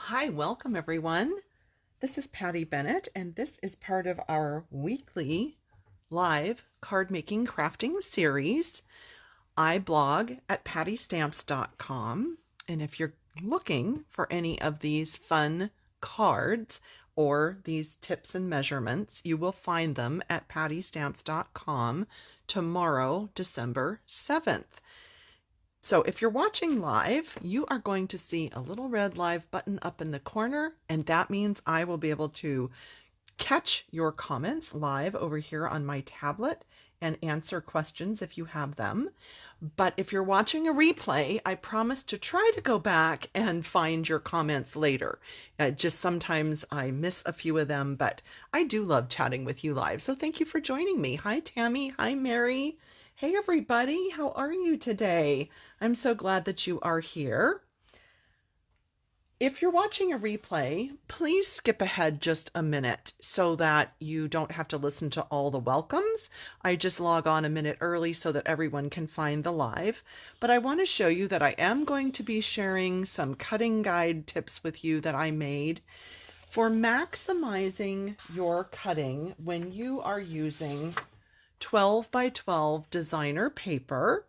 Hi, welcome everyone. This is Patty Bennett, and this is part of our weekly live card making crafting series. I blog at pattystamps.com, and if you're looking for any of these fun cards or these tips and measurements, you will find them at pattystamps.com tomorrow, December 7th. So if you're watching live, you are going to see a little red live button up in the corner, and that means I will be able to catch your comments live over here on my tablet and answer questions if you have them. But if you're watching a replay, I promise to try to go back and find your comments later. Just sometimes I miss a few of them, but I do love chatting with you live. So thank you for joining me. Hi, Tammy. Hi, Mary. Hey, everybody. How are you today? I'm so glad that you are here. If you're watching a replay, please skip ahead just a minute so that you don't have to listen to all the welcomes. I just log on a minute early so that everyone can find the live. But I want to show you that I am going to be sharing some cutting guide tips with you that I made for maximizing your cutting when you are using 12 by 12 designer paper,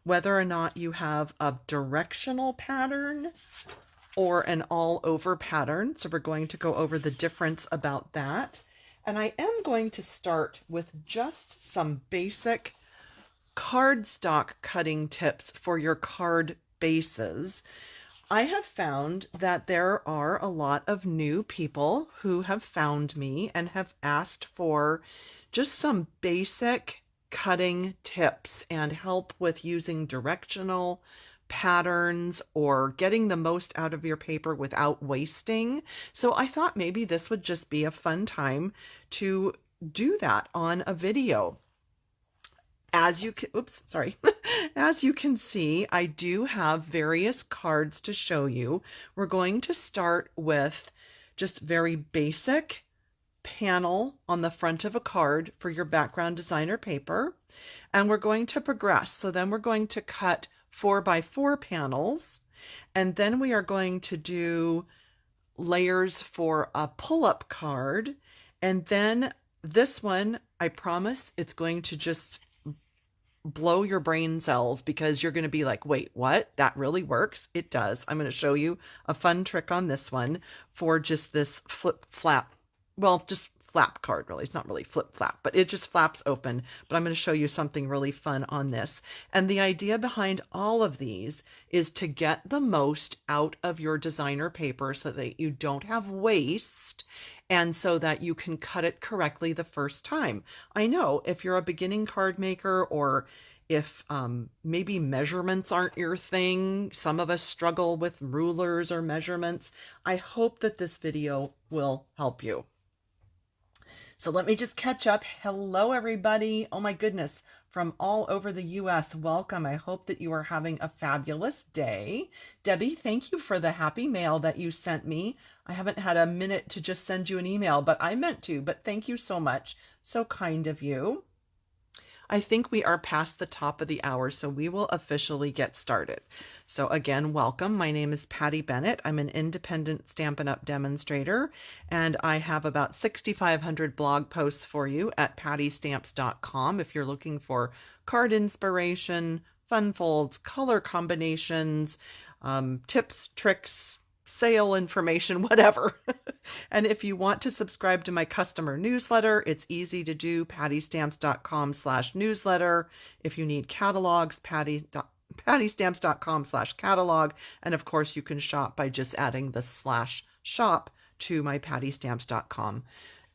whether or not you have a directional pattern or an all over pattern. So we're going to go over the difference about that. And I am going to start with just some basic cardstock cutting tips for your card bases. I have found that there are a lot of new people who have found me and have asked for just some basic cutting tips and help with using directional patterns or getting the most out of your paper without wasting. So I thought maybe this would just be a fun time to do that on a video. As you can, as you can see, I do have various cards to show you. We're going to start with just very basic panel on the front of a card for your background designer paper, and we're going to progress. So then we're going to cut 4x4 panels, and then we are going to do layers for a pull-up card, and then this one, I promise it's going to just blow your brain cells because you're going to be like, wait, what? That really works? It does. I'm going to show you a fun trick on this one for just this just flap card, really. It's not really flip flap, but it just flaps open. But I'm going to show you something really fun on this. And the idea behind all of these is to get the most out of your designer paper so that you don't have waste and so that you can cut it correctly the first time. I know if you're a beginning card maker, or if maybe measurements aren't your thing, some of us struggle with rulers or measurements, I hope that this video will help you. So let me just catch up. Hello, everybody. Oh my goodness, from all over the US, welcome. I hope that you are having a fabulous day. Debbie, thank you for the happy mail that you sent me. I haven't had a minute to just send you an email, but I meant to, but thank you so much. So kind of you. I think we are past the top of the hour, so we will officially get started. So again, welcome. My name is Patty Bennett. I'm an independent Stampin' Up! Demonstrator, and I have about 6,500 blog posts for you at pattystamps.com if you're looking for card inspiration, fun folds, color combinations, tips, tricks, sale information, whatever. And if you want to subscribe to my customer newsletter, it's easy to do, pattystamps.com/newsletter. If you need catalogs, pattystamps.com/catalog. And of course, you can shop by just adding the /shop to my pattystamps.com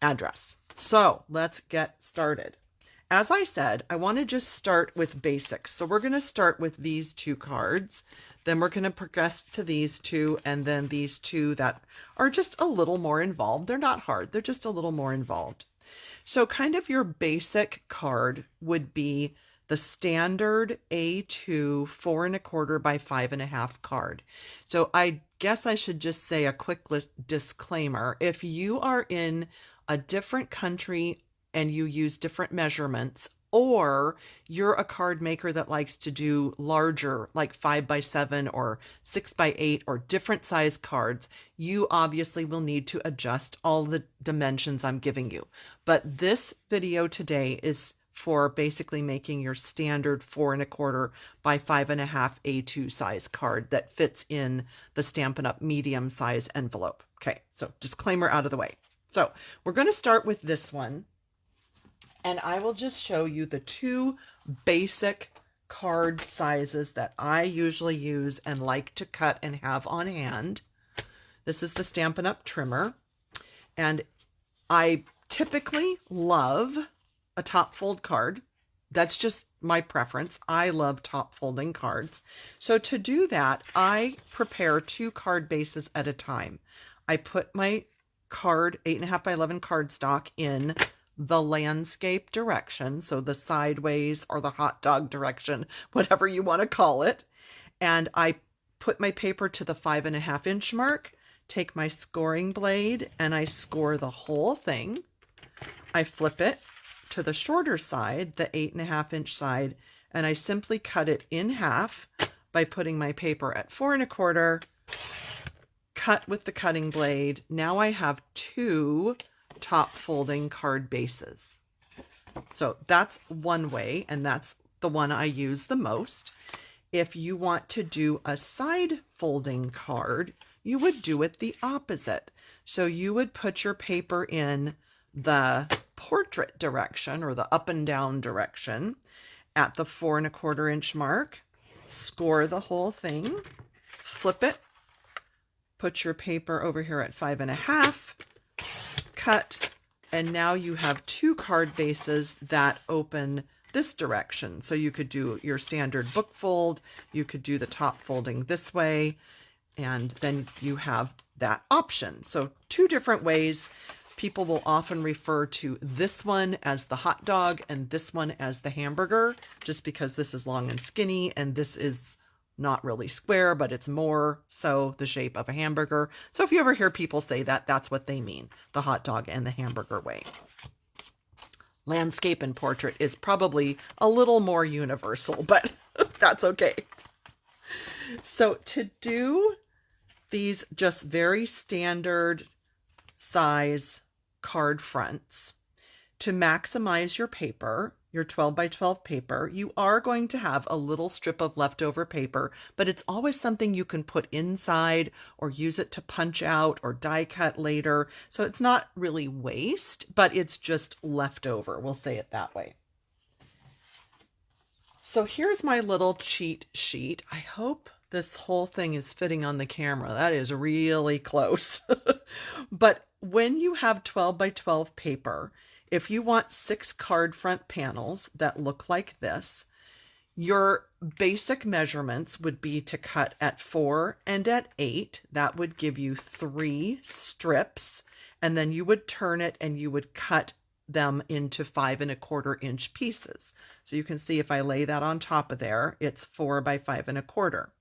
address. So let's get started. As I said, I want to just start with basics. So we're going to start with these two cards. Then we're going to progress to these two, and then these two that are just a little more involved. They're not hard. They're just a little more involved. So kind of your basic card would be the standard A2 4 1/4 by 5.5 card. So I guess I should just say a quick disclaimer. If you are in a different country and you use different measurements, or you're a card maker that likes to do larger, like 5x7 or 6x8 or different size cards, you obviously will need to adjust all the dimensions I'm giving you. But this video today is for basically making your standard 4 1/4 by 5.5 A2 size card that fits in the Stampin' Up! Medium size envelope. Okay, so disclaimer out of the way. So we're going to start with this one. And I will just show you the two basic card sizes that I usually use and like to cut and have on hand. This is the Stampin' Up! Trimmer. And I typically love a top fold card. That's just my preference. I love top folding cards. So to do that, I prepare 2 card bases at a time. I put my card, 8.5 by 11 cardstock in the landscape direction, so the sideways or the hot dog direction, whatever you want to call it. And I put my paper to the 5.5 inch mark, take my scoring blade, and I score the whole thing. I flip it to the shorter side, the 8.5 inch side, and I simply cut it in half by putting my paper at 4 1/4, cut with the cutting blade. Now I have 2 top folding card bases. So that's one way, and that's the one I use the most. If you want to do a side folding card, you would do it the opposite. So you would put your paper in the portrait direction or the up and down direction at the 4 1/4 inch mark, score the whole thing, flip it, put your paper over here at 5.5, cut, and now you have 2 card bases that open this direction. So you could do your standard book fold, you could do the top folding this way, and then you have that option. So 2 different ways. People will often refer to this one as the hot dog and this one as the hamburger, just because this is long and skinny and this is not really square, but it's more so the shape of a hamburger. So if you ever hear people say that, that's what they mean, the hot dog and the hamburger way. Landscape and portrait is probably a little more universal, but that's okay. So to do these just very standard size card fronts, to maximize your paper, your 12 by 12 paper, you are going to have a little strip of leftover paper, but it's always something you can put inside or use it to punch out or die cut later. So it's not really waste, but it's just leftover. We'll say it that way. So here's my little cheat sheet. I hope this whole thing is fitting on the camera. That is really close. But when you have 12 by 12 paper, if you want 6 card front panels that look like this, your basic measurements would be to cut at 4 and at 8. That would give you 3 strips, and then you would turn it and you would cut them into 5 1/4 inch pieces. So you can see if I lay that on top of there, it's 4 by 5 1/4.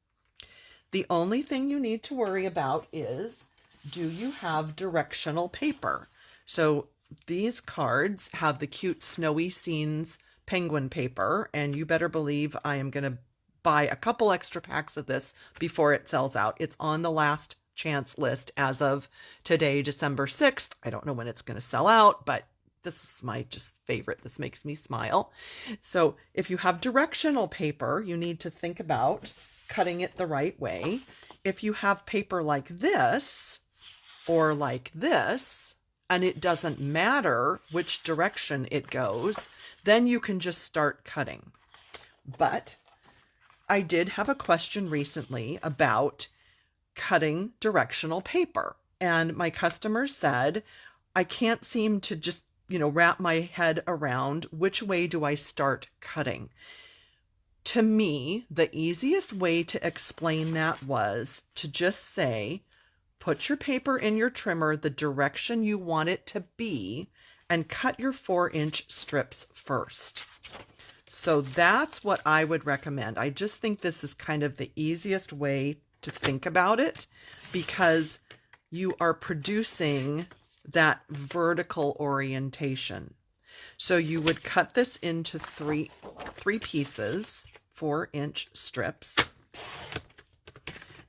The only thing you need to worry about is, do you have directional paper? So these cards have the cute snowy scenes penguin paper, and you better believe I am going to buy a couple extra packs of this before it sells out. It's on the last chance list as of today, December 6th. I don't know when it's going to sell out, but this is my just favorite. This makes me smile. So if you have directional paper, you need to think about cutting it the right way. If you have paper like this or like this, and it doesn't matter which direction it goes, then you can just start cutting. But I did have a question recently about cutting directional paper, and my customer said, I can't seem to just, wrap my head around which way do I start cutting. To me, the easiest way to explain that was to just say, put your paper in your trimmer the direction you want it to be and cut your 4-inch strips first. So that's what I would recommend. I just think this is kind of the easiest way to think about it, because you are producing that vertical orientation. So you would cut this into three pieces, 4-inch strips.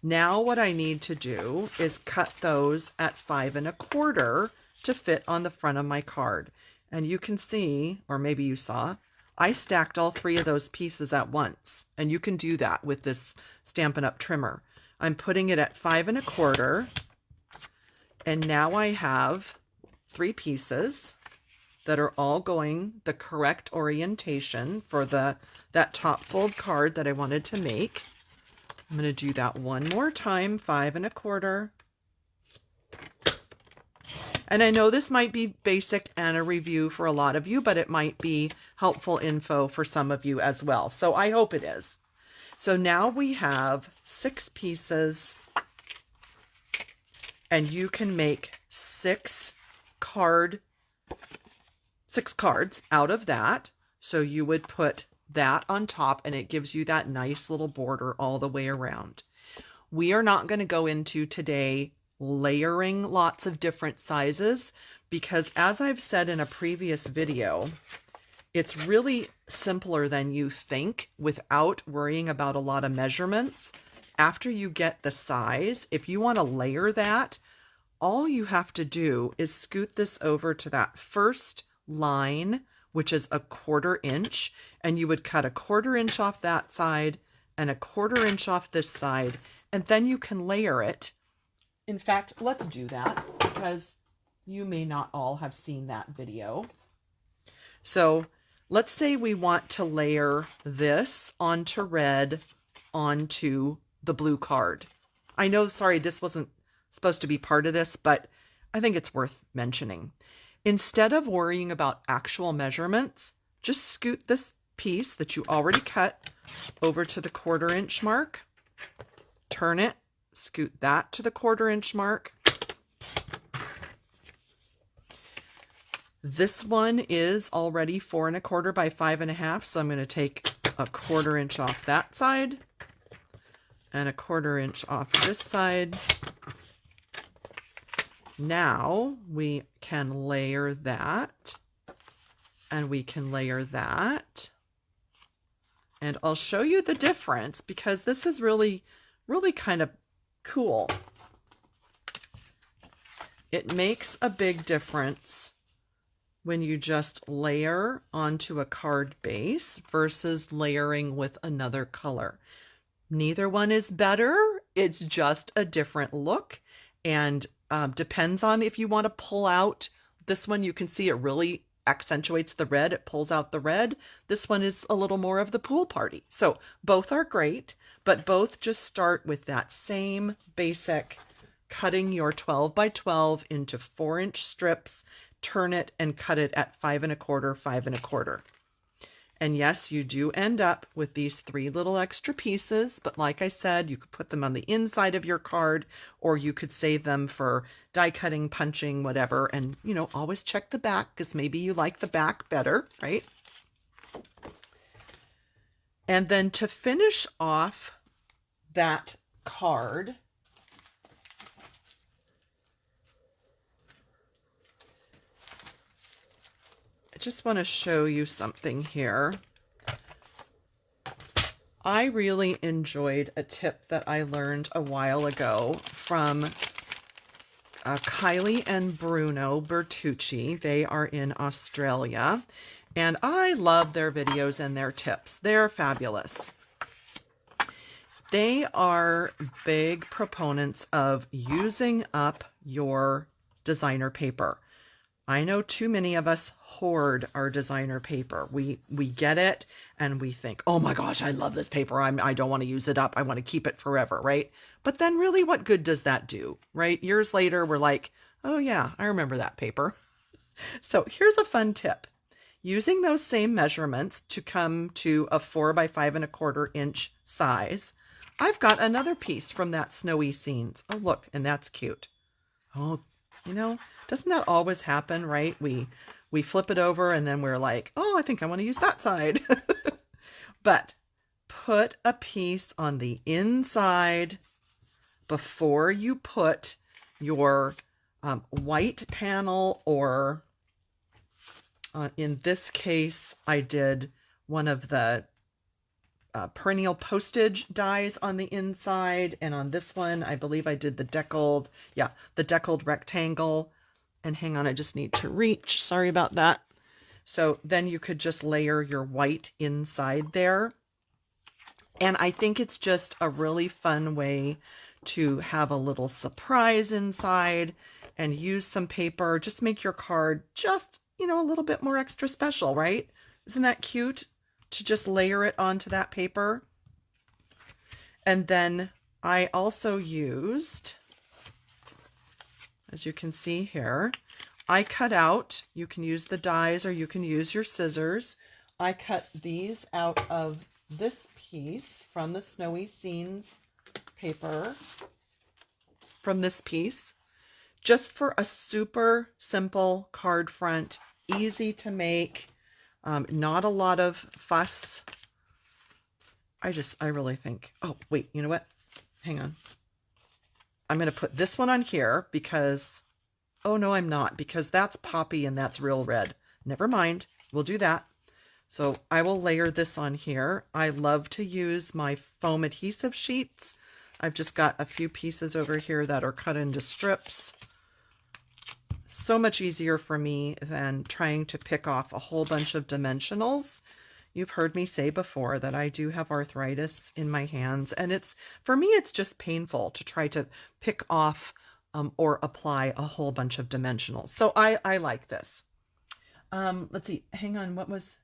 Now what I need to do is cut those at 5 1/4 to fit on the front of my card. And you can see, or maybe you saw, I stacked all 3 of those pieces at once. And you can do that with this Stampin' Up! Trimmer. I'm putting it at 5 1/4. And now I have 3 pieces that are all going the correct orientation for that top fold card that I wanted to make. I'm going to do that one more time, 5 1/4. And I know this might be basic and a review for a lot of you, but it might be helpful info for some of you as well. So I hope it is. So now we have 6 pieces, and you can make 6 cards out of that. So you would put that on top, and it gives you that nice little border all the way around. We are not going to go into today layering lots of different sizes, because as I've said in a previous video, it's really simpler than you think without worrying about a lot of measurements. After you get the size, if you want to layer that, all you have to do is scoot this over to that first line, which is 1/4 inch, and you would cut 1/4 inch off that side and 1/4 inch off this side, and then you can layer it. In fact, let's do that, because you may not all have seen that video. So let's say we want to layer this onto red onto the blue card. I know, sorry, this wasn't supposed to be part of this, but I think it's worth mentioning. Instead of worrying about actual measurements, just scoot this piece that you already cut over to the 1/4 inch mark, turn it, scoot that to the 1/4 inch mark. This one is already 4 1/4 by 5 1/2, so I'm going to take 1/4 inch off that side and 1/4 inch off this side. Now we can layer that, and we can layer that. And I'll show you the difference, because this is really, really kind of cool. It makes a big difference when you just layer onto a card base versus layering with another color. Neither one is better. It's just a different look, and depends on if you want to pull out. This one, you can see it really accentuates the red. It pulls out the red. This one is a little more of the pool party. So both are great, but both just start with that same basic cutting your 12 by 12 into 4-inch strips, turn it and cut it at 5 1/4, 5 1/4. And yes, you do end up with these 3 little extra pieces, but like I said, you could put them on the inside of your card, or you could save them for die cutting, punching, whatever. And, you know, always check the back, because maybe you like the back better, right? And then to finish off that card, I just want to show you something here. I really enjoyed a tip that I learned a while ago from Kylie and Bruno Bertucci. They are in Australia, and I love their videos and their tips. They're fabulous. They are big proponents of using up your designer paper. I know too many of us hoard our designer paper. We get it and we think, oh my gosh, I love this paper. I don't want to use it up. I want to keep it forever, right? But then really, what good does that do, right? Years later, we're like, oh yeah, I remember that paper. So here's a fun tip. Using those same measurements to come to a 4 by 5 1/4 inch size, I've got another piece from that snowy scenes. Oh, look, and that's cute. Oh, you know, doesn't that always happen, right? We flip it over and then we're like, oh, I think I want to use that side. But put a piece on the inside before you put your white panel or In this case, I did one of the perennial postage dies on the inside, and on this one, I believe I did the deckled rectangle. And hang on, I just need to reach. Sorry about that. So then you could just layer your white inside there. And I think it's just a really fun way to have a little surprise inside and use some paper. Just make your card just, a little bit more extra special, right? Isn't that cute to just layer it onto that paper? And then I also used, as you can see here, I cut out, you can use the dies or you can use your scissors. I cut these out of this piece from the Snowy Scenes paper, from this piece, just for a super simple card front, easy to make, not a lot of fuss. I really think, oh, wait, you know what? Hang on. I'm going to put this one on here because, oh no, I'm not, because that's poppy and that's real red. Never mind. We'll do that. So I will layer this on here. I love to use my foam adhesive sheets. I've just got a few pieces over here that are cut into strips. So much easier for me than trying to pick off a whole bunch of dimensionals. You've heard me say before that I do have arthritis in my hands, and for me, it's just painful to try to pick off or apply a whole bunch of dimensionals. So I like this. Let's see, hang on, what was...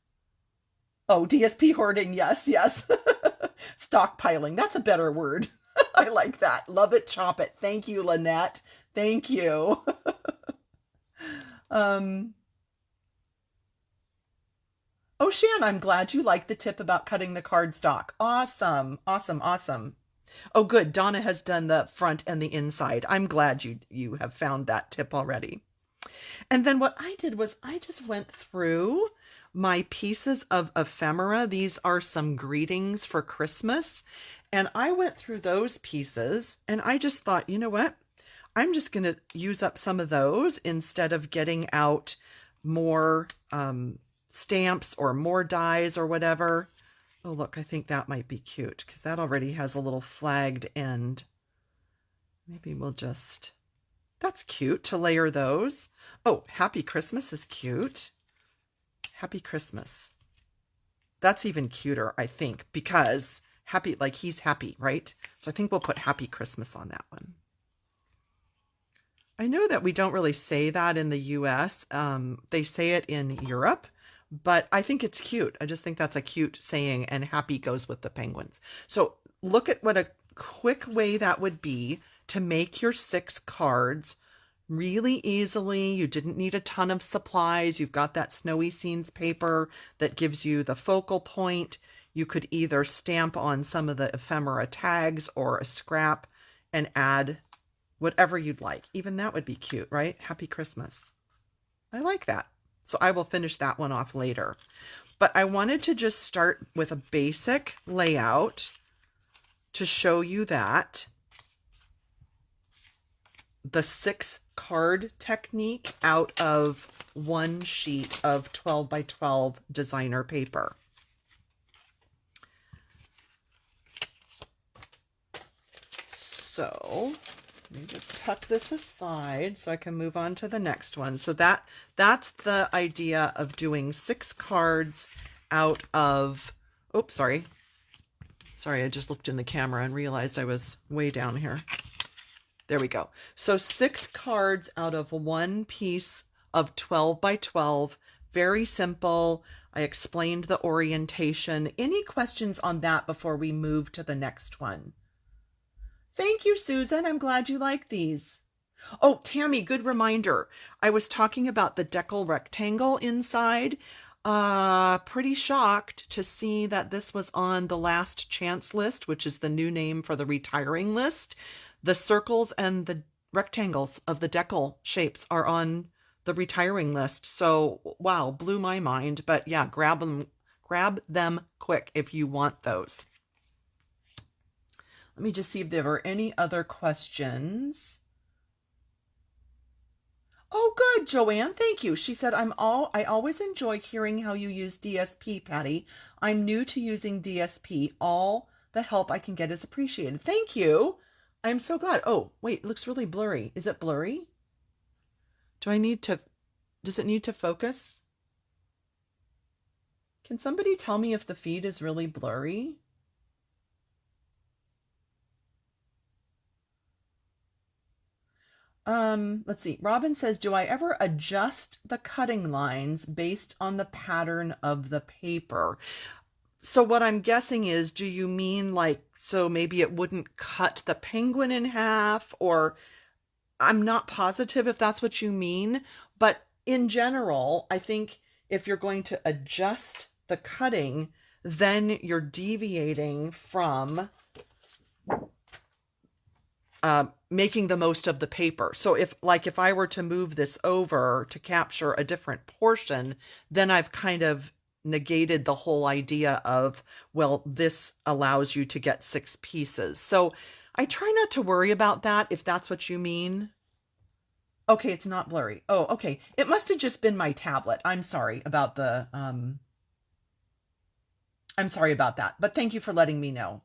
Oh, DSP hoarding, yes. Stockpiling, that's a better word. I like that. Love it, chop it. Thank you, Lynette. Thank you. Oh, Shan, I'm glad you like the tip about cutting the cardstock. Awesome. Oh, good. Donna has done the front and the inside. I'm glad you have found that tip already. And then what I did was I just went through my pieces of ephemera. These are some greetings for Christmas. And I went through those pieces and I just thought, you know what? I'm just going to use up some of those instead of getting out more stamps or more dies or whatever. Oh, look, I think that might be cute because that already has a little flagged end. Maybe we'll just... That's cute to layer those. Oh, Happy Christmas is cute. Happy Christmas. That's even cuter, I think, because happy, like he's happy, right? So I think we'll put Happy Christmas on that one. I know that we don't really say that in the US. They say it in Europe, but I think it's cute. I just think that's a cute saying, and happy goes with the penguins. So look at what a quick way that would be to make your 6 cards really easily. You didn't need a ton of supplies. You've got that Snowy Scenes paper that gives you the focal point. You could either stamp on some of the ephemera tags or a scrap and add whatever you'd like. Even that would be cute, right? Happy Christmas. I like that. So I will finish that one off later. But I wanted to just start with a basic layout to show you that the 6 card technique out of one sheet of 12 by 12 designer paper. So let me just tuck this aside so I can move on to the next one. So that's the idea of doing 6 cards out of, oops, sorry, I just looked in the camera and realized I was way down here. There we go. So 6 cards out of one piece of 12 by 12. Very simple. I explained the orientation. Any questions on that before we move to the next one? Thank you, Susan. I'm glad you like these. Oh, Tammy, good reminder. I was talking about the decal rectangle inside. Pretty shocked to see that this was on the last chance list, which is the new name for the retiring list. The circles and the rectangles of the decal shapes are on the retiring list. So, wow, blew my mind. But yeah, grab them quick if you want those. Let me just see if there were any other questions. Oh, good, Joanne. Thank you. She said, I always enjoy hearing how you use DSP, Patty. I'm new to using DSP. All the help I can get is appreciated. Thank you. I'm so glad. Oh, wait, it looks really blurry. Is it blurry? Does it need to focus? Can somebody tell me if the feed is really blurry? Let's see. Robin says, do I ever adjust the cutting lines based on the pattern of the paper? So what I'm guessing is, do you mean like, so maybe it wouldn't cut the penguin in half, or I'm not positive if that's what you mean, but in general, I think if you're going to adjust the cutting, then you're deviating from making the most of the paper. So if I were to move this over to capture a different portion, then I've kind of negated the whole idea of, well, this allows you to get 6 pieces. So I try not to worry about that if that's what you mean. Okay, it's not blurry. Oh, okay. It must have just been my tablet. I'm sorry about the I'm sorry about that. But thank you for letting me know.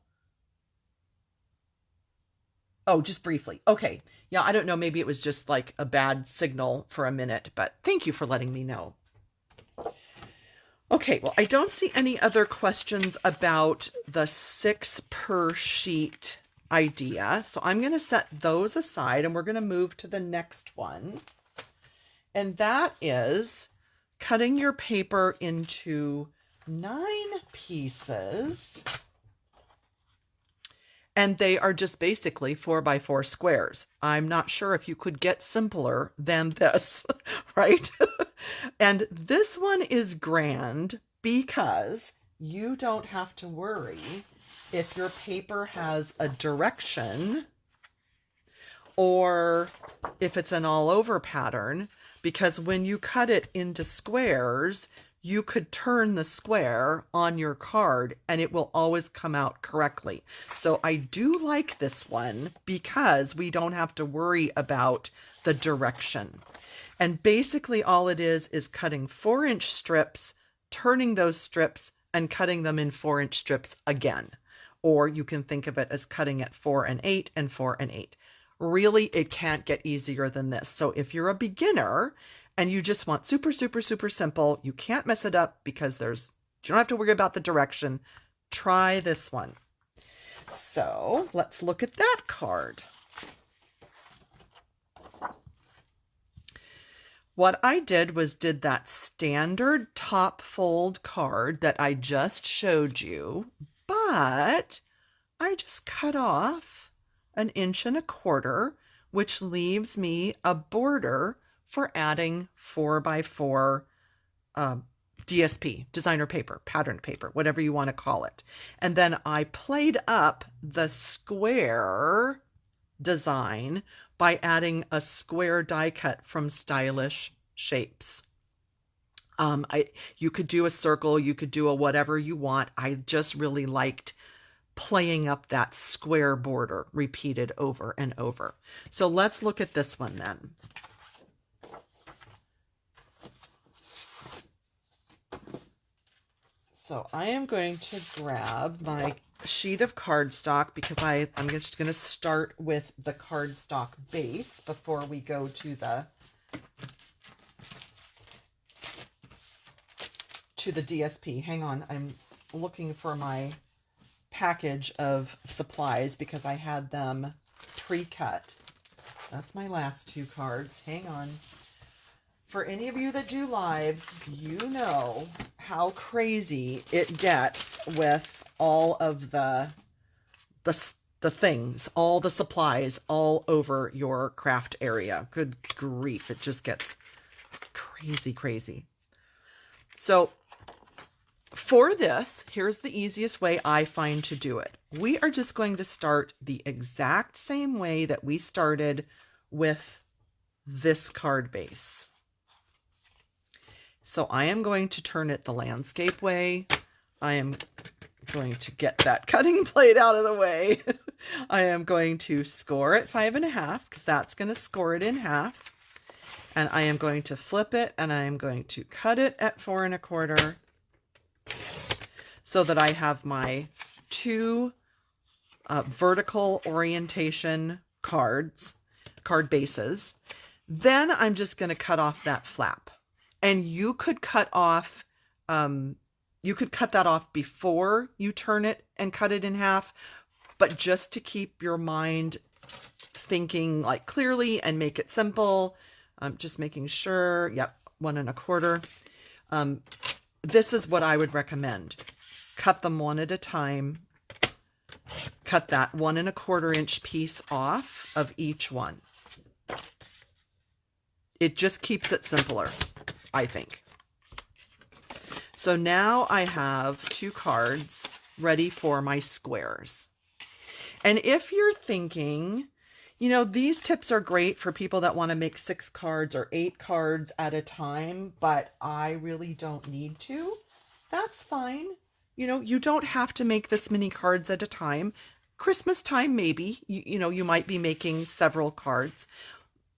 Oh, just briefly. Okay. Yeah, I don't know. Maybe it was just like a bad signal for a minute, but thank you for letting me know. Okay, well, I don't see any other questions about the 6 per sheet idea. So I'm going to set those aside and we're going to move to the next one. And that is cutting your paper into 9 pieces. And they are just basically 4x4 squares. I'm not sure if you could get simpler than this, right? And this one is grand because you don't have to worry if your paper has a direction or if it's an all over pattern, because when you cut it into squares, you could turn the square on your card and it will always come out correctly. So I do like this one because we don't have to worry about the direction. And basically all it is cutting 4-inch strips, turning those strips and cutting them in 4-inch strips again. Or you can think of it as cutting at 4 and 8 and 4 and 8. Really, it can't get easier than this. So if you're a beginner and you just want super, super, super simple, you can't mess it up because you don't have to worry about the direction. Try this one. So let's look at that card. What I did was did that standard top fold card that I just showed you, but I just cut off 1.25 inches, which leaves me a border for adding 4x4 DSP, designer paper, patterned paper, whatever you want to call it. And then I played up the square design by adding a square die cut from Stylish Shapes. You could do a circle, you could do a whatever you want. I just really liked playing up that square border repeated over and over. So let's look at this one then. So I am going to grab my sheet of cardstock because I'm just going to start with the cardstock base before we go to the DSP. Hang on, I'm looking for my package of supplies because I had them pre-cut. That's my last 2 cards. Hang on. For any of you that do lives, you know how crazy it gets with all of the things, all the supplies all over your craft area. Good grief, it just gets crazy, crazy. So for this, here's the easiest way I find to do it. We are just going to start the exact same way that we started with this card base. So I am going to turn it the landscape way. I am going to get that cutting plate out of the way. I am going to score it 5.5 because that's going to score it in half. And I am going to flip it and I am going to cut it at 4 1/4 so that I have my two vertical orientation card bases. Then I'm just going to cut off that flap. And you could cut off, you could cut that off before you turn it and cut it in half, but just to keep your mind thinking like clearly and make it simple, just making sure, yep, 1 1/4. This is what I would recommend. Cut them one at a time. Cut that 1 1/4 inch piece off of each one. It just keeps it simpler, I think. So now I have 2 cards ready for my squares. And if you're thinking, you know, these tips are great for people that want to make 6 cards or 8 cards at a time, but I really don't need to. That's fine. You know, you don't have to make this many cards at a time. Christmas time, maybe, you know, you might be making several cards.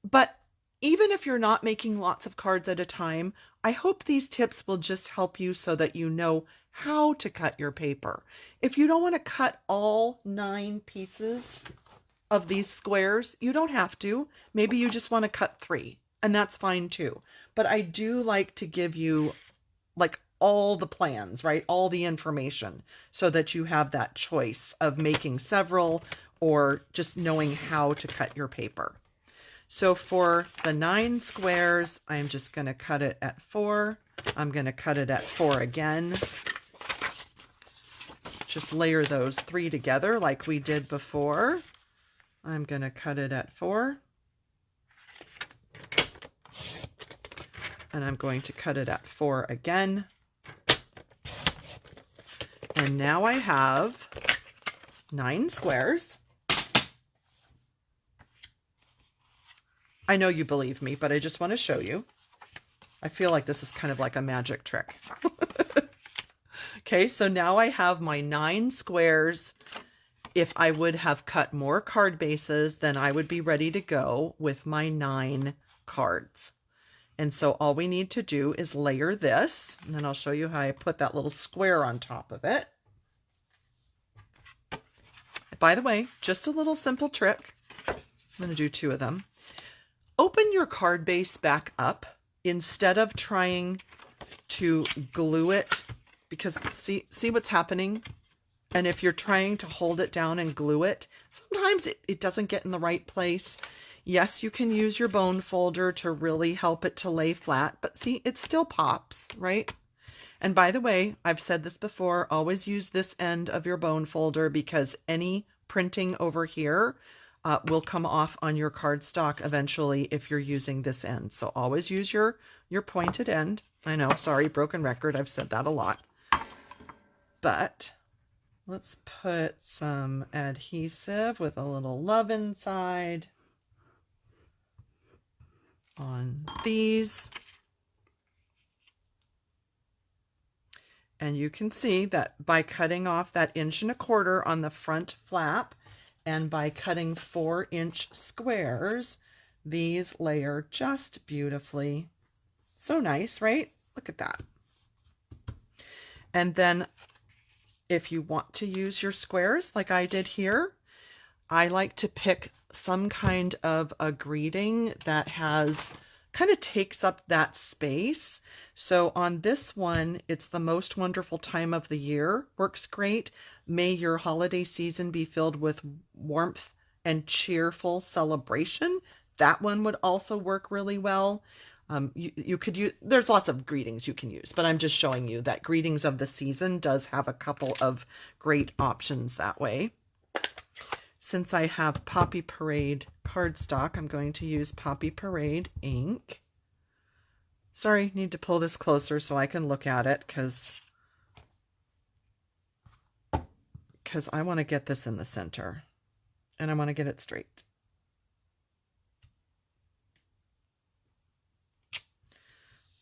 But even if you're not making lots of cards at a time, I hope these tips will just help you so that you know how to cut your paper. If you don't want to cut all 9 pieces of these squares, you don't have to. Maybe you just want to cut 3, and that's fine too. But I do like to give you like all the plans, right? All the information so that you have that choice of making several or just knowing how to cut your paper. So for the 9 squares, I'm just going to cut it at 4. I'm going to cut it at 4 again. Just layer those 3 together like we did before. I'm going to cut it at 4. And I'm going to cut it at 4 again. And now I have 9 squares. I know you believe me, but I just want to show you. I feel like this is kind of like a magic trick. Okay, so now I have my 9 squares. If I would have cut more card bases, then I would be ready to go with my 9 cards. And so all we need to do is layer this, and then I'll show you how I put that little square on top of it. By the way, just a little simple trick. I'm going to do 2 of them. Open your card base back up instead of trying to glue it, because see what's happening? And if you're trying to hold it down and glue it, sometimes it doesn't get in the right place. Yes, you can use your bone folder to really help it to lay flat, but see, it still pops, right? And by the way, I've said this before, always use this end of your bone folder because any printing over here will come off on your cardstock eventually if you're using this end. So always use your pointed end. I know, sorry, broken record, I've said that a lot. But let's put some adhesive with a little love inside on these. And you can see that by cutting off that 1.25 inches on the front flap and by cutting 4-inch squares, these layer just beautifully. So nice, right? Look at that. And then if you want to use your squares like I did here, I like to pick some kind of a greeting that kind of takes up that space. So on this one, it's the most wonderful time of the year. Works great. May your holiday season be filled with warmth and cheerful celebration. That one would also work really well. You could use, there's lots of greetings you can use, but I'm just showing you that greetings of the season does have a couple of great options that way. Since I have Poppy Parade cardstock, I'm going to use Poppy Parade ink. Sorry, need to pull this closer so I can look at it because I want to get this in the center and I want to get it straight.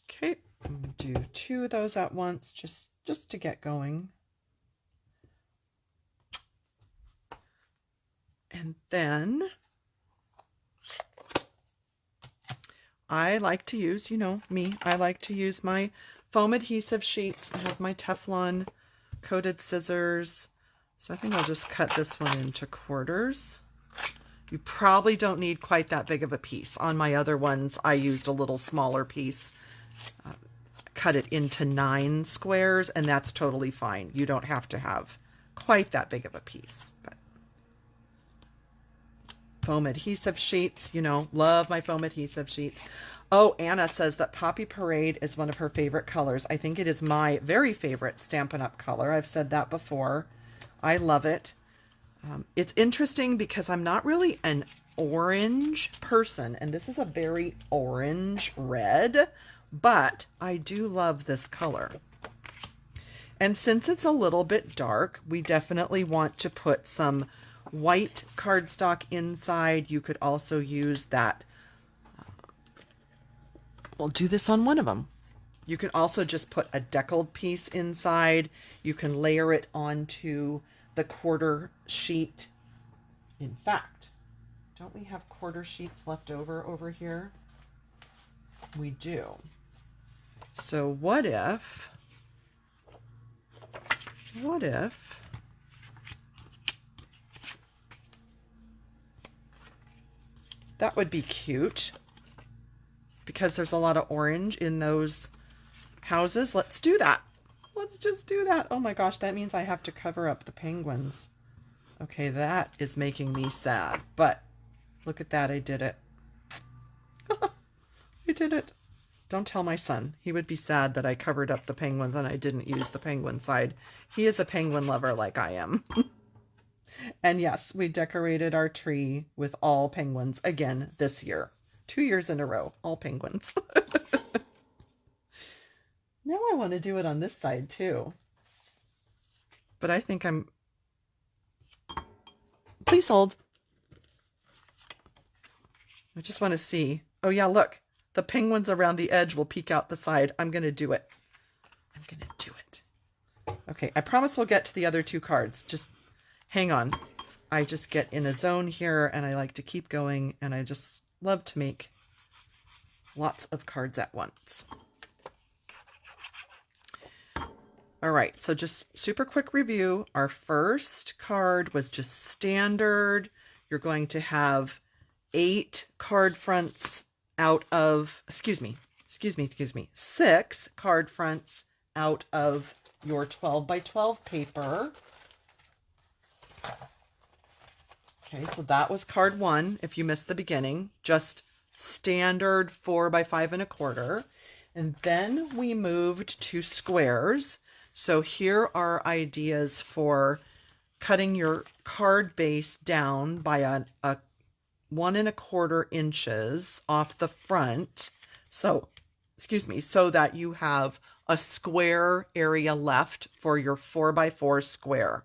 Okay, I'm going to do 2 of those at once just to get going. And then I like to use, you know me, I like to use my foam adhesive sheets. I have my Teflon coated scissors. So I think I'll just cut this one into quarters. You probably don't need quite that big of a piece. On my other ones, I used a little smaller piece, cut it into 9 squares, and that's totally fine. You don't have to have quite that big of a piece. But foam adhesive sheets, you know, love my foam adhesive sheets. Oh, Anna says that Poppy Parade is one of her favorite colors. I think it is my very favorite Stampin' Up! Color. I've said that before. I love it. It's interesting because I'm not really an orange person, and this is a very orange red, but I do love this color. And since it's a little bit dark, we definitely want to put some white cardstock inside. You could also use that. We'll do this on one of them. You can also just put a deckled piece inside. You can layer it onto the quarter sheet. In fact, don't we have quarter sheets left over here? We do. So what if that would be cute because there's a lot of orange in those houses. Let's do that. Let's just do that. Oh my gosh, that means I have to cover up the penguins. Okay, that is making me sad, but look at that, I did it. I did it. Don't tell my son. He would be sad that I covered up the penguins and I didn't use the penguin side. He is a penguin lover like I am. And yes, we decorated our tree with all penguins again this year. 2 years in a row, all penguins. Now I want to do it on this side too. But I think please hold. I just want to see. Oh yeah, look. The penguins around the edge will peek out the side. I'm going to do it. I'm going to do it. Okay, I promise we'll get to the other 2 cards. Just hang on. I just get in a zone here and I like to keep going and I just love to make lots of cards at once. All right, so just super quick review. Our first card was just standard. You're going to have 8 card fronts out of, excuse me, 6 card fronts out of your 12 by 12 paper. Okay, so that was card 1. If you missed the beginning, just standard 4 by 5 1/4. And then we moved to squares. So here are ideas for cutting your card base down by a 1 1/4 inches off the front. So, excuse me, so that you have a square area left for your 4 by 4 square.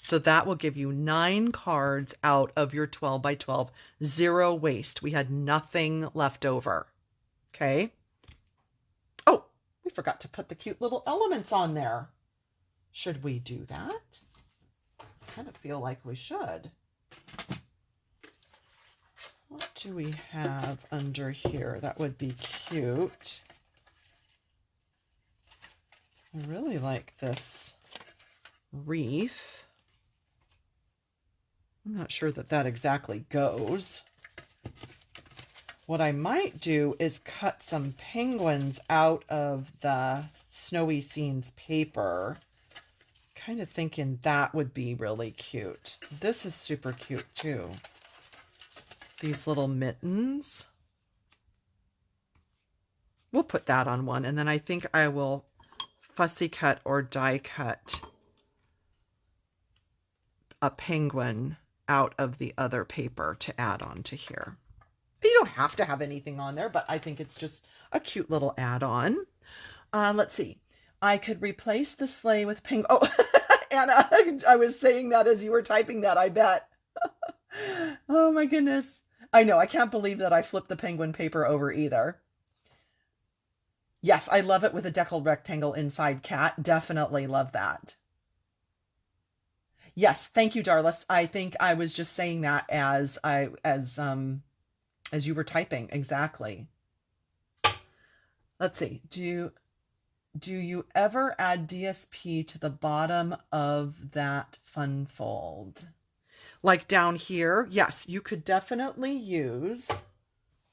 So that will give you 9 cards out of your 12 by 12, 0 waste. We had nothing left over. Okay. Oh, we forgot to put the cute little elements on there. Should we do that? I kind of feel like we should. What do we have under here that would be cute? I really like this wreath. I'm not sure that that exactly goes. What I might do is cut some penguins out of the Snowy Scenes paper. Kind of thinking that would be really cute. This is super cute too. These little mittens. We'll put that on one, and then I think I will fussy cut or die cut a penguin out of the other paper to add on to here. You don't have to have anything on there, but I think it's just a cute little add-on. Let's see. I could replace the sleigh with penguin. Oh, Anna, I was saying that as you were typing that, I bet. Oh my goodness. I know, I can't believe that I flipped the penguin paper over either. Yes, I love it with a deckled rectangle inside, Cat. Definitely love that. Yes, thank you, Darlis. I think I was just saying that as you were typing. Exactly. let's see, do you ever add DSP to the bottom of that fun fold? Like down here, yes, you could definitely use,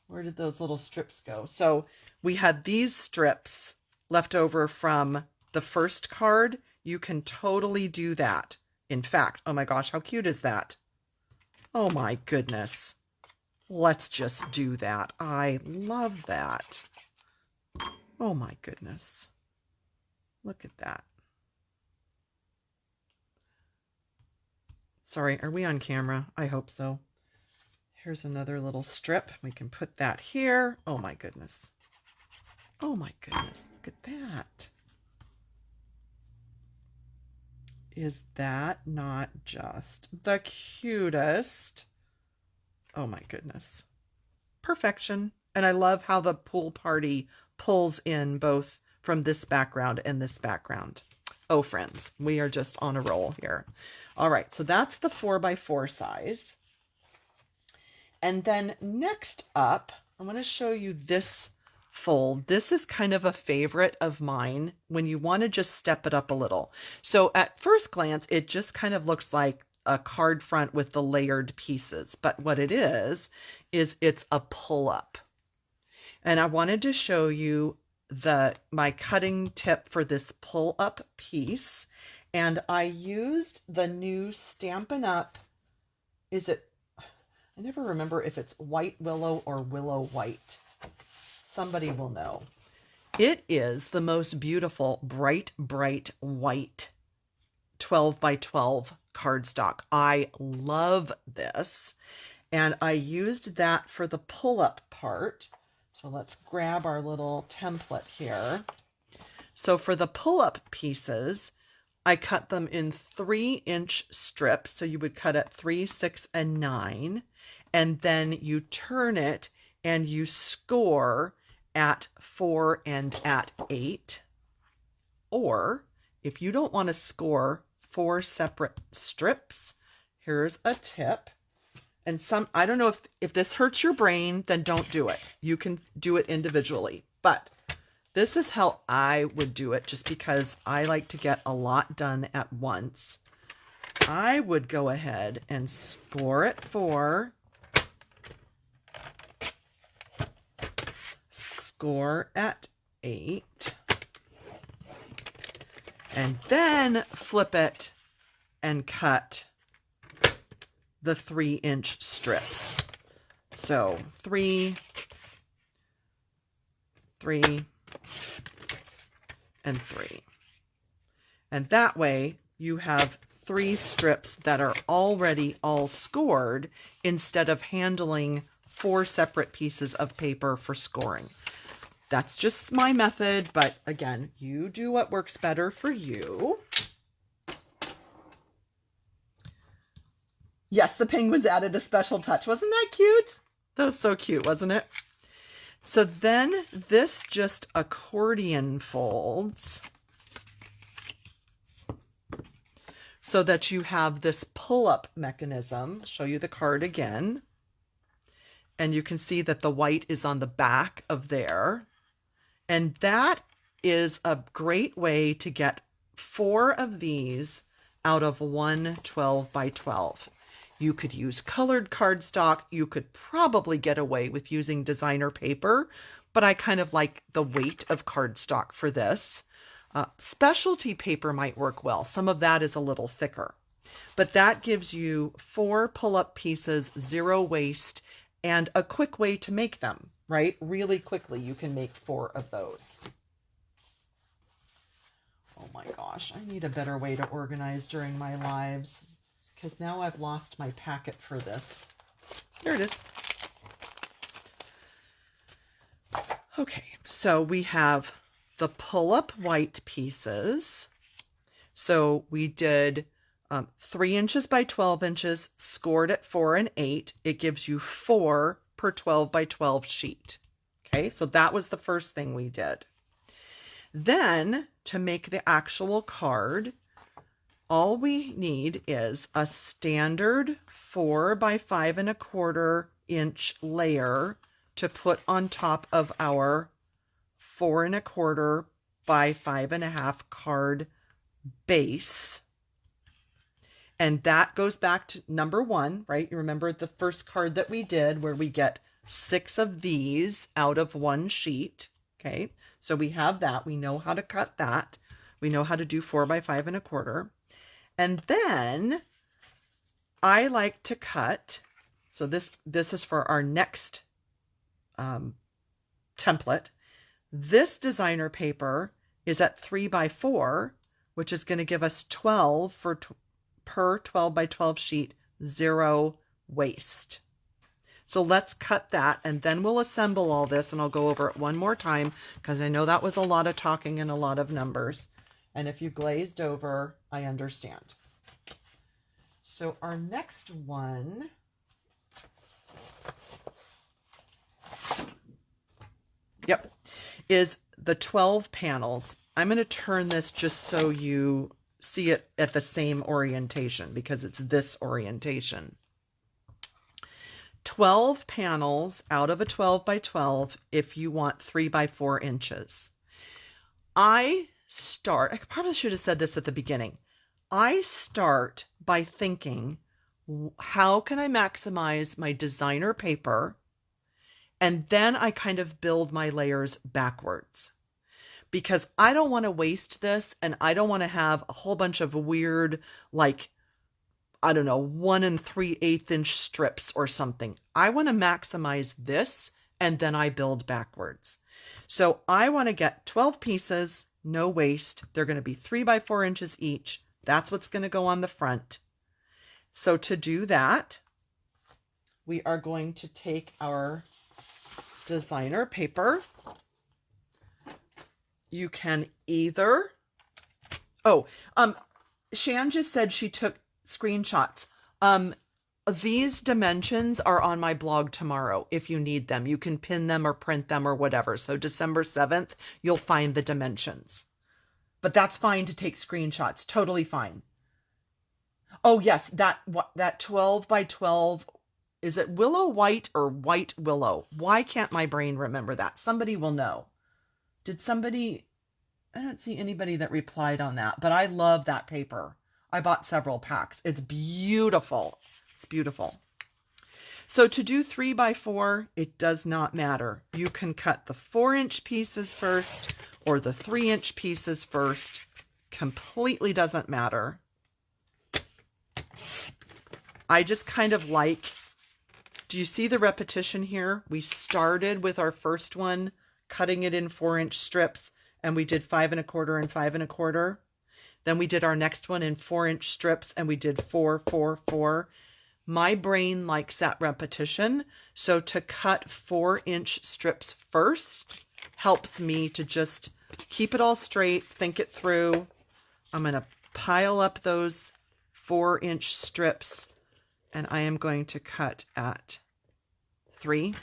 where did those little strips go? So we had these strips left over from the first card. You can totally do that. In fact, oh my gosh, how cute is that? Oh my goodness. Let's just do that. I love that. Oh my goodness. Look at that. Sorry, are we on camera? I hope so. Here's another little strip. We can put that here. Oh my goodness. Oh my goodness. Look at that. Is that not just the cutest? Oh my goodness. Perfection. And I love how the pool party pulls in both from this background and this background. Oh, friends, we are just on a roll here. All right, so that's the 4x4 size. And then next up, I'm going to show you this fold. This is kind of a favorite of mine when you want to just step it up a little. So at first glance, it just kind of looks like a card front with the layered pieces. But what it is it's a pull-up. And I wanted to show you my cutting tip for this pull-up piece. And I used the new Stampin' Up. I never remember if it's White Willow or Willow White. Somebody will know. It is the most beautiful bright white 12x12 cardstock. I love this. And I used that for the pull-up part. So let's grab our little template here. So for the pull-up pieces, I cut them in 3-inch strips. So you would cut at 3, 6, and 9. And then you turn it and you score at 4 and at 8. Or if you don't want to score 4 separate strips, here's a tip. And I don't know if this hurts your brain, then don't do it. You can do it individually. But this is how I would do it, just because I like to get a lot done at once. I would go ahead and score at 4. Score at 8. And then flip it and cut the 3-inch strips. So 3, 3, and 3. And that way you have 3 strips that are already all scored instead of handling 4 separate pieces of paper for scoring. That's just my method, but again, you do what works better for you. Yes, the penguins added a special touch. Wasn't that cute? That was so cute, wasn't it? So then this just accordion folds so that you have this pull-up mechanism. I'll show you the card again. And you can see that the white is on the back of there. And that is a great way to get 4 of these out of one 12x12. You could use colored cardstock. You could probably get away with using designer paper, but I kind of like the weight of cardstock for this. Specialty paper might work well. Some of that is a little thicker, but that gives you 4 pull-up pieces, 0 waste, and a quick way to make them, right? Really quickly, you can make 4 of those. Oh my gosh, I need a better way to organize during my lives, because now I've lost my packet for this. There it is. Okay, so we have the pull-up white pieces. So we did 3 inches by 12 inches, scored at 4 and 8. It gives you 4 per 12x12 sheet. Okay, so that was the first thing we did. Then to make the actual card, all we need is a standard 4 by 5 1/4 inch layer to put on top of our 4 1/4 by 5 1/2 card base. And that goes back to number 1, right? You remember the first card that we did where we get 6 of these out of 1 sheet. Okay, so we have that. We know how to cut that. We know how to do 4 by 5 1/4. And then I like to cut, so this is for our next template. This designer paper is at 3 by 4, which is going to give us 12 for per 12 by 12 sheet, 0 waste. So let's cut that, and then we'll assemble all this, and I'll go over it one more time because I know that was a lot of talking and a lot of numbers. And if you glazed over, I understand. So our next one, is the 12 panels. I'm going to turn this just so you see it at the same orientation because it's this orientation. 12 panels out of a 12 by 12 if you want 3 by 4 inches. I probably should have said this at the beginning. I start by thinking, how can I maximize my designer paper? And then I kind of build my layers backwards because I don't want to waste this, and I don't want to have a whole bunch of weird, like, I don't know, 1 3/8 inch strips or something. I want to maximize this, and then I build backwards. So I want to get 12 pieces, no waste. They're going to be 3 by 4 inches each. That's what's going to go on the front. So to do that, we are going to take our designer paper. You can either, Shan just said she took screenshots. These dimensions are on my blog tomorrow. If you need them, you can pin them or print them or whatever. So December 7th, you'll find the dimensions, but that's fine to take screenshots. Totally fine. Oh yes, that 12 by 12, is it willow white or white willow? Why can't my brain remember that? Somebody will know. Did somebody, I don't see anybody that replied on that, but I love that paper. I bought several packs. It's beautiful. It's beautiful. So to do 3 by 4, it does not matter. You can cut the 4-inch pieces first or the 3-inch pieces first. Completely doesn't matter. I just kind of like, do you see the repetition here? We started with our first one, cutting it in 4-inch strips, and we did 5 1/4 and 5 1/4. Then we did our next one in 4-inch strips, and we did 4, 4, 4. My brain likes that repetition. So to cut 4-inch strips first helps me to just keep it all straight, think it through. I'm going to pile up those 4-inch strips, and I am going to cut at 3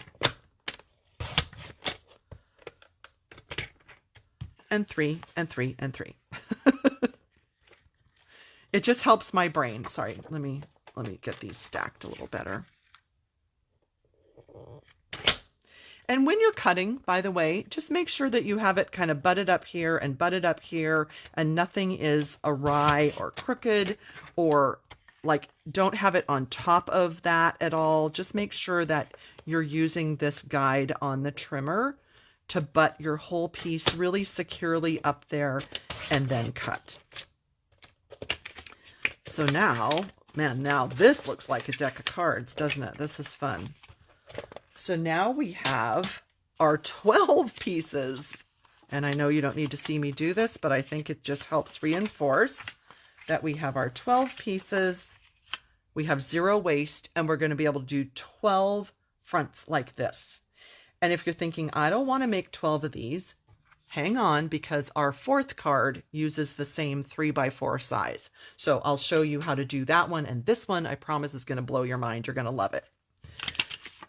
and 3 and 3 and 3. It just helps my brain. Sorry, let me get these stacked a little better. And when you're cutting, by the way, just make sure that you have it kind of butted up here and butted up here, and nothing is awry or crooked, or like don't have it on top of that at all. Just make sure that you're using this guide on the trimmer to butt your whole piece really securely up there and then cut. So now, man, now this looks like a deck of cards, doesn't it? This is fun. So now we have our 12 pieces. And I know you don't need to see me do this, but I think it just helps reinforce that we have our 12 pieces. We have 0 waste, and we're going to be able to do 12 fronts like this. And if you're thinking, I don't want to make 12 of these, hang on, because our 4th card uses the same 3 by 4 size. So I'll show you how to do that one. And this one, I promise, is going to blow your mind. You're going to love it.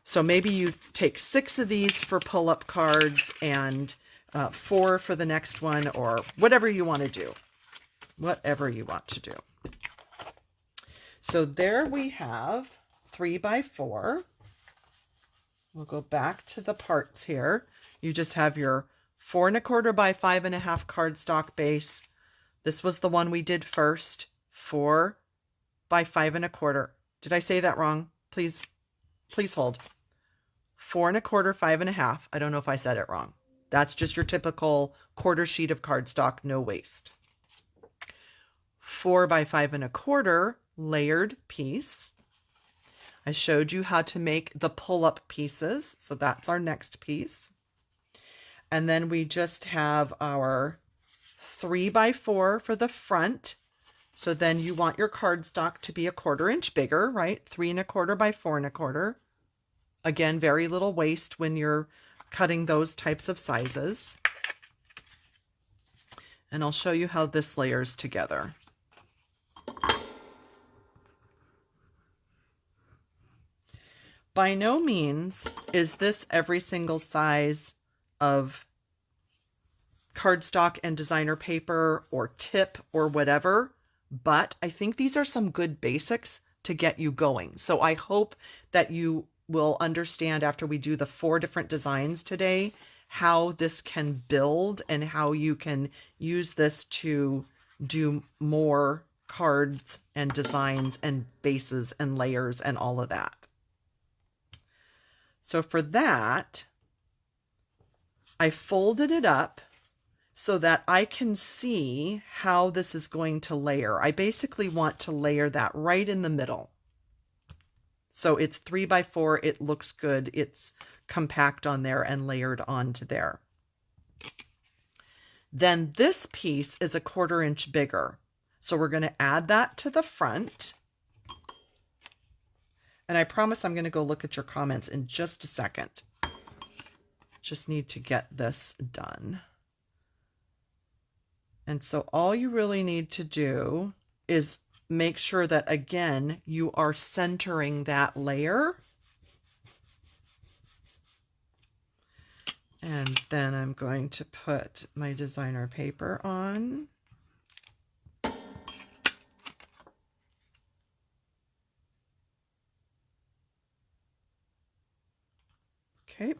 So maybe you take 6 of these for pull-up cards and 4 for the next one, or whatever you want to do. Whatever you want to do. So there we have 3 by 4. We'll go back to the parts here. You just have your 4¼ by 5½ cardstock base. This was the one we did first. 4 by 5¼ Did I say that wrong? Please hold. 4¼ 5½. I don't know if I said it wrong. That's just your typical quarter sheet of cardstock, no waste. 4 by 5¼ layered piece. I showed you how to make the pull-up pieces, so that's our next piece. And then we just have our 3 by 4 for the front. So then you want your cardstock to be 1/4 inch bigger, right? 3¼ by 4¼ Again, very little waste when you're cutting those types of sizes. And I'll show you how this layers together. By no means is this every single size of cardstock and designer paper or tip or whatever, but I think these are some good basics to get you going. So I hope that you will understand after we do the 4 different designs today how this can build and how you can use this to do more cards and designs and bases and layers and all of that. So for that, I folded it up so that I can see how this is going to layer. I basically want to layer that right in the middle. So it's 3 by 4, it looks good, it's compact on there and layered onto there. Then this piece is 1/4 inch bigger. So we're going to add that to the front. And I promise I'm going to go look at your comments in just a second. Just need to get this done. And so all you really need to do is make sure that, again, you are centering that layer. And then I'm going to put my designer paper on. Okay.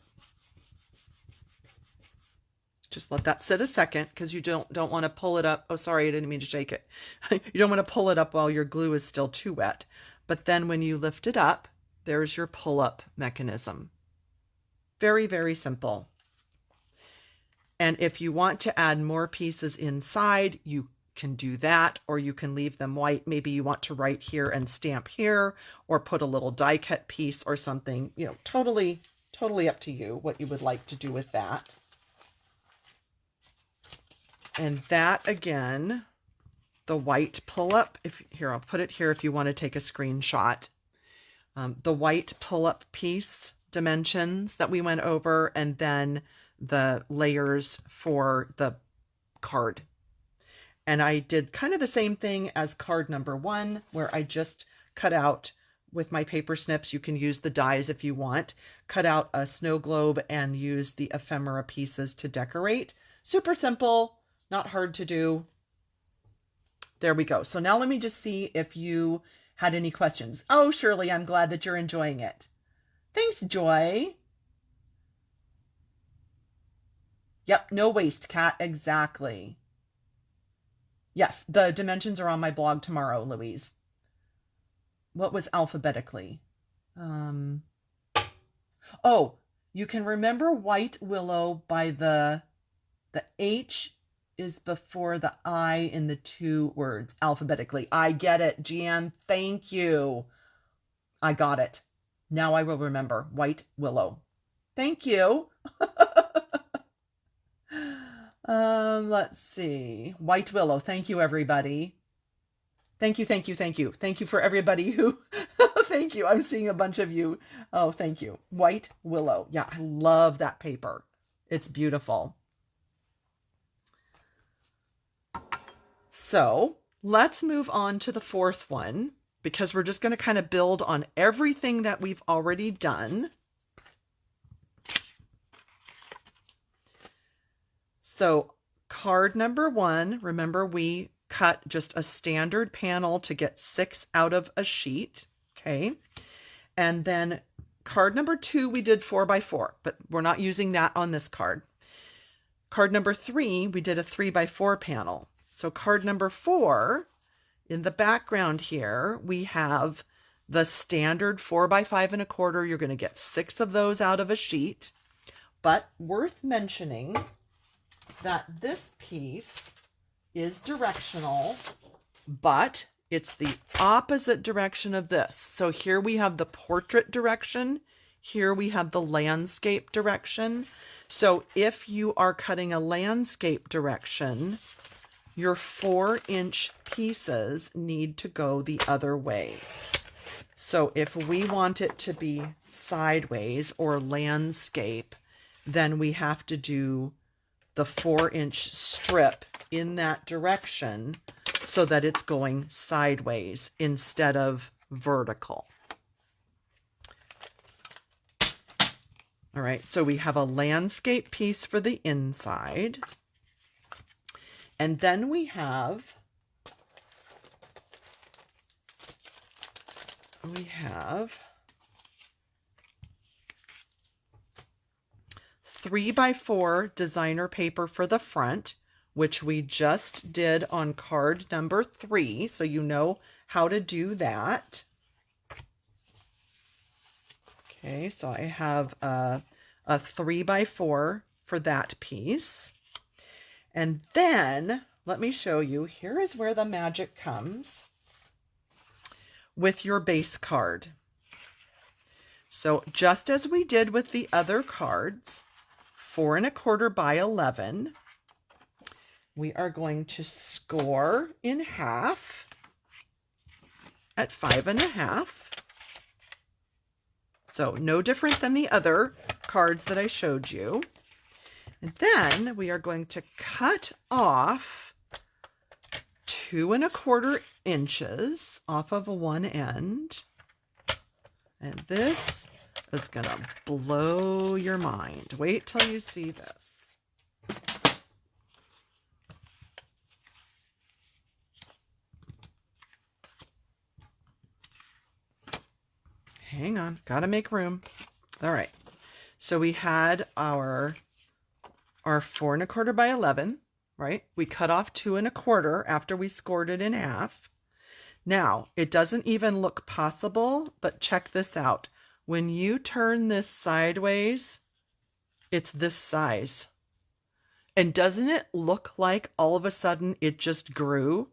Just let that sit a second because you don't want to pull it up. Oh, sorry, I didn't mean to shake it. You don't want to pull it up while your glue is still too wet. But then when you lift it up, there's your pull-up mechanism. Very, very simple. And if you want to add more pieces inside, you can do that, or you can leave them white. Maybe you want to write here and stamp here, or put a little die cut piece or something, you know, totally up to you what you would like to do with that. And that, again, the white pull-up, here, I'll put it here if you want to take a screenshot. The white pull-up piece dimensions that we went over, and then the layers for the card. And I did kind of the same thing as card number 1, where I just cut out with my paper snips. You can use the dies if you want. Cut out a snow globe and use the ephemera pieces to decorate. Super simple. Not hard to do. There we go. So now let me just see if you had any questions. Oh, Shirley, I'm glad that you're enjoying it. Thanks, Joy. Yep, no waste, Kat. Exactly. Yes, the dimensions are on my blog tomorrow, Louise. What was alphabetically? Oh, you can remember White Willow by the H is before the I in the 2 words alphabetically. I get it, Jan. Thank you. I got it. Now I will remember. White Willow. Thank you. Let's see. White Willow. Thank you, everybody. Thank you, thank you, thank you. Thank you for everybody who... Thank you. I'm seeing a bunch of you. Oh, thank you. White Willow. Yeah, I love that paper. It's beautiful. So let's move on to the 4th one, because we're just going to kind of build on everything that we've already done. So card number 1, remember we cut just a standard panel to get 6 out of a sheet. Okay. And then card number 2, we did 4 by 4, but we're not using that on this card. Card number 3, we did a 3x4 panel. So card number 4, in the background here, we have the standard 4x5 1/4. You're going to get 6 of those out of a sheet. But worth mentioning that this piece is directional, but it's the opposite direction of this. So here we have the portrait direction. Here we have the landscape direction. So if you are cutting a landscape direction, your 4-inch pieces need to go the other way. So if we want it to be sideways or landscape, then we have to do the 4-inch strip in that direction so that it's going sideways instead of vertical. All right, so we have a landscape piece for the inside. And then we have 3x4 designer paper for the front, which we just did on card number 3, so you know how to do that. Okay, so I have a 3x4 for that piece. And then, let me show you, here is where the magic comes with your base card. So just as we did with the other cards, 4 1/4 by 11, we are going to score in half at 5 1/2. So no different than the other cards that I showed you. And then we are going to cut off 2 1/4 inches off of one end. And this is going to blow your mind. Wait till you see this. Hang on, gotta make room. All right, so we had our 4 1/4 by 11, right? We cut off 2 1/4 after we scored it in half. Now, it doesn't even look possible, but check this out. When you turn this sideways, it's this size. And doesn't it look like all of a sudden it just grew?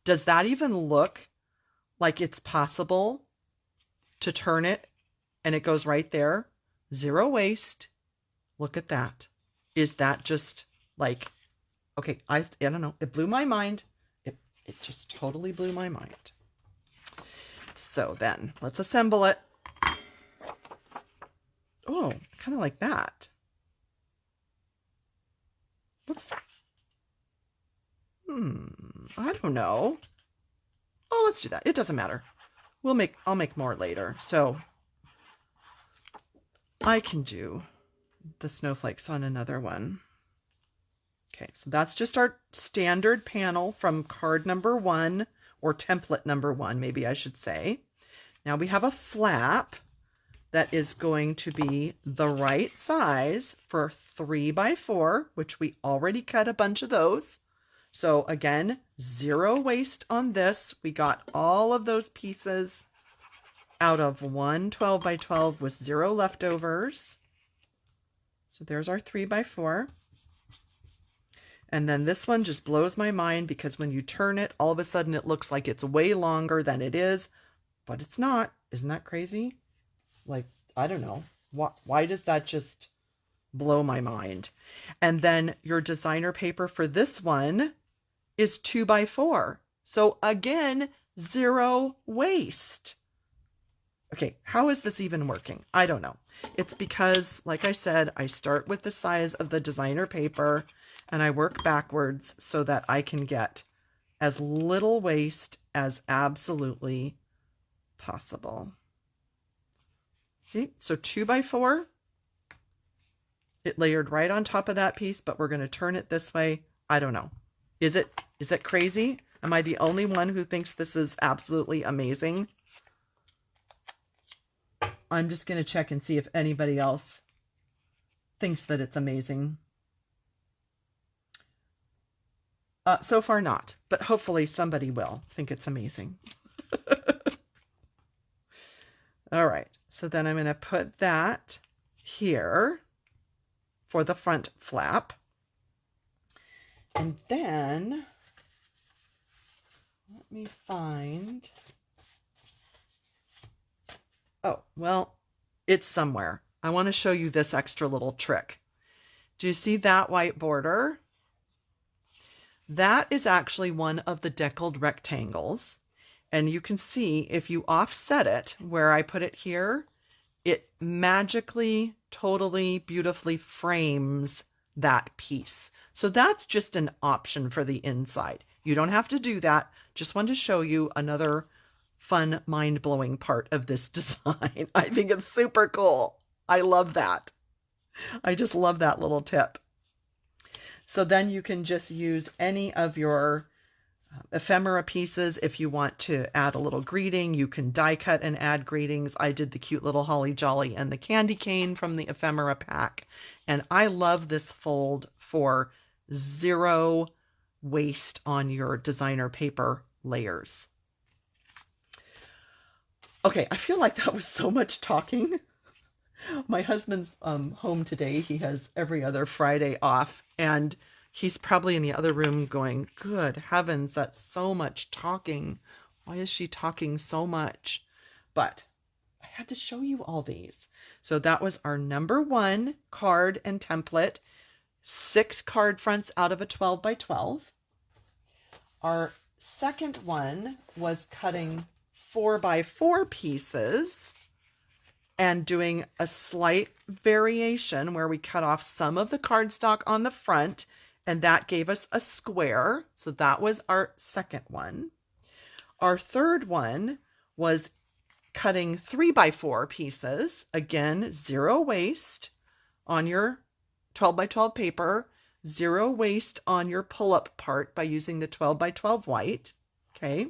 Does that even look like it's possible to turn it and it goes right there? Zero waste. Look at that. Is that just like, okay, I don't know. It blew my mind. It just totally blew my mind. So then let's assemble it. Oh, kind of like that. What's, I don't know. Oh, let's do that. It doesn't matter. I'll make more later. So I can do the snowflakes on another one. Okay, so that's just our standard panel from card number 1, or template number 1, maybe I should say. Now we have a flap that is going to be the right size for 3x4, which we already cut a bunch of those. So again, zero waste on this. We got all of those pieces out of one 12x12 with 0 leftovers. So there's our 3x4. And then this one just blows my mind because when you turn it, all of a sudden it looks like it's way longer than it is, but it's not. Isn't that crazy? Like, I don't know. Why does that just blow my mind? And then your designer paper for this one is 2x4. So again, 0 waste. Okay, how is this even working? I don't know. It's because, like I said, I start with the size of the designer paper and I work backwards so that I can get as little waste as absolutely possible. See, so 2x4, it layered right on top of that piece, but we're going to turn it this way. I don't know. Is it crazy? Am I the only one who thinks this is absolutely amazing? I'm just going to check and see if anybody else thinks that it's amazing. So far not, but hopefully somebody will think it's amazing. All right, so then I'm going to put that here for the front flap. And then let me find, oh, well, it's somewhere. I want to show you this extra little trick. Do you see that white border? That is actually one of the deckled rectangles. And you can see if you offset it where I put it here, it magically, totally, beautifully frames that piece. So that's just an option for the inside. You don't have to do that. Just wanted to show you another fun, mind-blowing part of this design. I think it's super cool. I love that. I just love that little tip. So then you can just use any of your ephemera pieces. If you want to add a little greeting, you can die cut and add greetings. I did the cute little holly jolly and the candy cane from the ephemera pack. And I love this fold for zero waste on your designer paper layers. Okay, I feel like that was so much talking. My husband's home today. He has every other Friday off, and he's probably in the other room going, good heavens, that's so much talking. Why is she talking so much? But I had to show you all these. So that was our number 1 card and template, 6 card fronts out of a 12 by 12. Our second one was cutting 4 by 4 pieces and doing a slight variation where we cut off some of the cardstock on the front, and that gave us a square. So that was our second one. Our third one was cutting 3 by 4 pieces. Again, zero waste on your 12 by 12 paper, zero waste on your pull-up part by using the 12 by 12 white. Okay,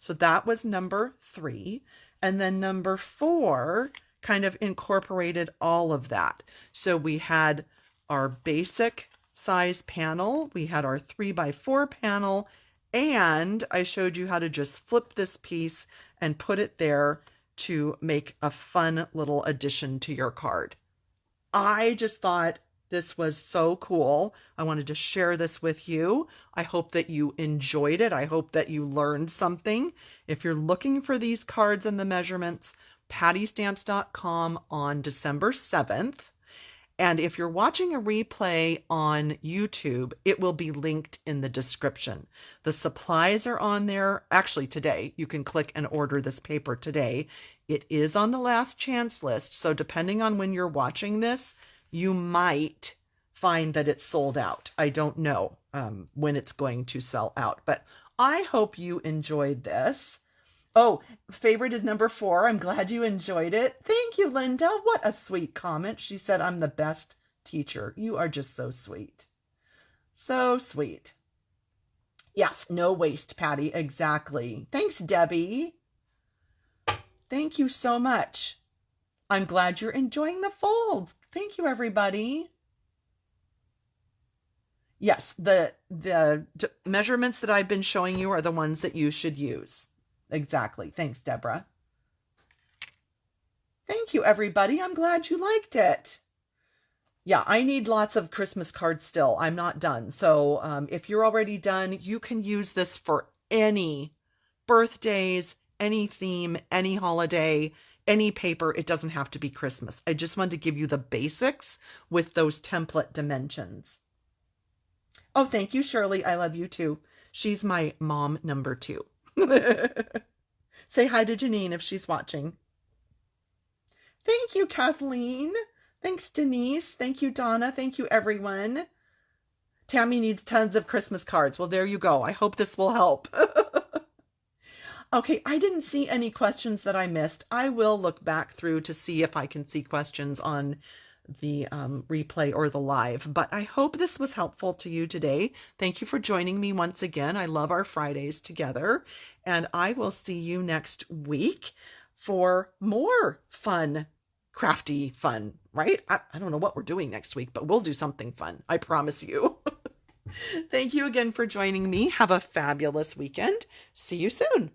so that was number 3. And then number 4 kind of incorporated all of that. So we had our basic size panel, we had our 3 by 4 panel, and I showed you how to just flip this piece and put it there to make a fun little addition to your card. I just thought this was so cool. I wanted to share this with you. I hope that you enjoyed it. I hope that you learned something. If you're looking for these cards and the measurements, pattystamps.com on December 7th. And if you're watching a replay on YouTube, it will be linked in the description. The supplies are on there. Actually, today, you can click and order this paper today. It is on the last chance list. So depending on when you're watching this, you might find that it's sold out. I don't know when it's going to sell out, but I hope you enjoyed this. Oh, favorite is number 4. I'm glad you enjoyed it. Thank you, Linda. What a sweet comment. She said, I'm the best teacher. You are just so sweet. So sweet. Yes, no waste, Patty. Exactly. Thanks, Debbie. Thank you so much. I'm glad you're enjoying the folds. Thank you, everybody. Yes, the measurements that I've been showing you are the ones that you should use. Exactly. Thanks, Deborah. Thank you, everybody. I'm glad you liked it. Yeah, I need lots of Christmas cards still. I'm not done. So if you're already done, you can use this for any birthdays, any theme, any holiday, any paper. It doesn't have to be Christmas. I just wanted to give you the basics with those template dimensions. Oh, thank you, Shirley. I love you too. She's my mom number 2. Say hi to Janine if she's watching. Thank you, Kathleen. Thanks, Denise. Thank you, Donna. Thank you, everyone. Tammy needs tons of Christmas cards. Well, there you go. I hope this will help. Okay, I didn't see any questions that I missed. I will look back through to see if I can see questions on the replay or the live, but I hope this was helpful to you today. Thank you for joining me once again. I love our Fridays together, and I will see you next week for more fun, crafty fun, right? I don't know what we're doing next week, but we'll do something fun. I promise you. Thank you again for joining me. Have a fabulous weekend. See you soon.